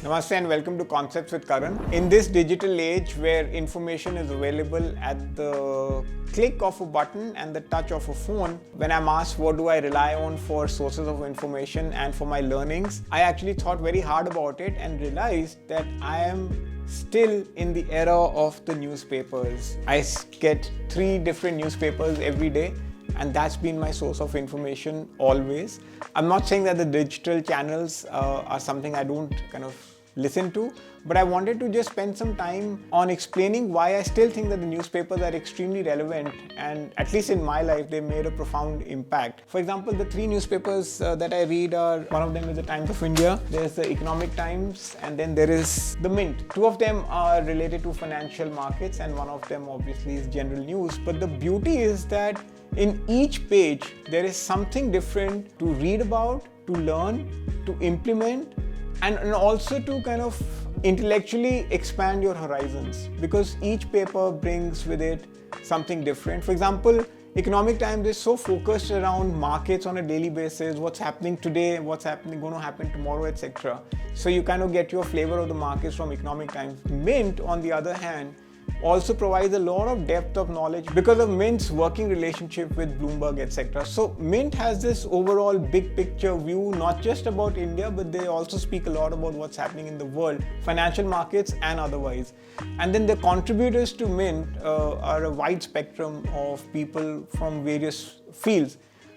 Namaste and welcome to Concepts with Karan. In this digital age where information is available at the click of a button and the touch of a phone, when I'm asked what do I rely on for sources of information and for my learnings, I actually thought very hard about it and realized that I am still in the era of the newspapers. I get 3 different newspapers every day, and that's been my source of information always. I'm not saying that the digital channels are something I don't kind of listen to, but I wanted to just spend some time on explaining why I still think that the newspapers are extremely relevant, and at least in my life they made a profound impact. For example, the 3 newspapers that I read are, one of them is the Times of India, there's the Economic Times, and then there is the Mint. 2 of them are related to financial markets and one of them obviously is general news. But the beauty is that in each page there is something different to read about, to learn, to implement, and also to kind of intellectually expand your horizons, because each paper brings with it something different. For example, Economic Times is so focused around markets on a daily basis, what's happening today, what's going to happen tomorrow, etc. So you kind of get your flavor of the markets from Economic Times. Mint, on the other hand, also provides a lot of depth of knowledge because of Mint's working relationship with Bloomberg, etc. So Mint has this overall big picture view, not just about India, but they also speak a lot about what's happening in the world, financial markets and otherwise. And then the contributors to Mint are a wide spectrum of people from various fields.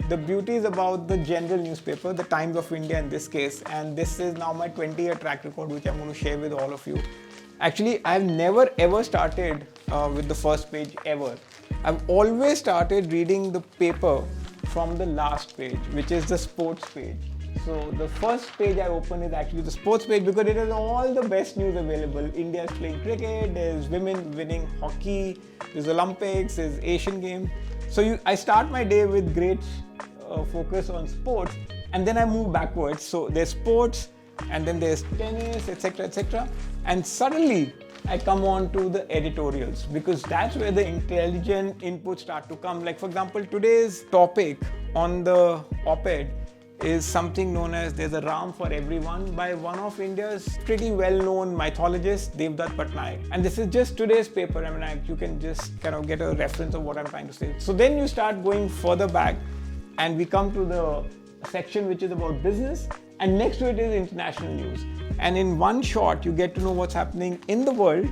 The beauty is about the general newspaper, the Times of India in this case, and this is now my 20-year track record which I'm going to share with all of you. Actually, I've never ever started with the first page ever. I've always started reading the paper from the last page, which is the sports page. So the first page I open is actually the sports page because it has all the best news available. India is playing cricket, there's women winning hockey, there's Olympics, there's Asian Games. So I start my day with great focus on sports, and then I move backwards. So there's sports, and then there's tennis, etc, etc, and suddenly I come on to the editorials, because that's where the intelligent inputs start to come. Like for example, today's topic on the op-ed is something known as "There's a Ram for Everyone" by one of India's pretty well-known mythologists, Devdutt Patnaik. And this is just today's paper. I mean, you can just kind of get a reference of what I'm trying to say. So then you start going further back and we come to the section which is about business, and next to it is international news. And in one shot, you get to know what's happening in the world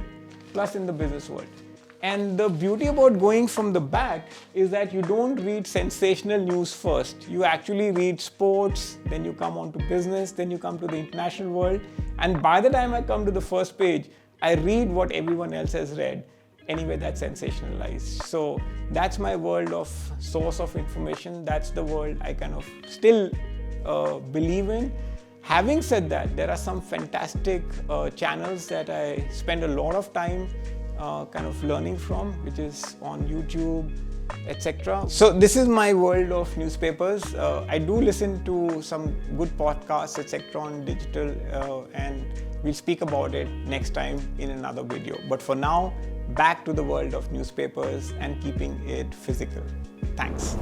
plus in the business world. And the beauty about going from the back is that you don't read sensational news first. You actually read sports, then you come on to business, then you come to the international world. And by the time I come to the first page, I read what everyone else has read. Anyway, that's sensationalized. So that's my world of source of information. That's the world I kind of still believe in. Having said that, there are some fantastic channels that I spend a lot of time kind of learning from, which is on YouTube, etc. So this is my world of newspapers. I do listen to some good podcasts, etc. on digital, and we'll speak about it next time in another video. But for now, back to the world of newspapers and keeping it physical. Thanks.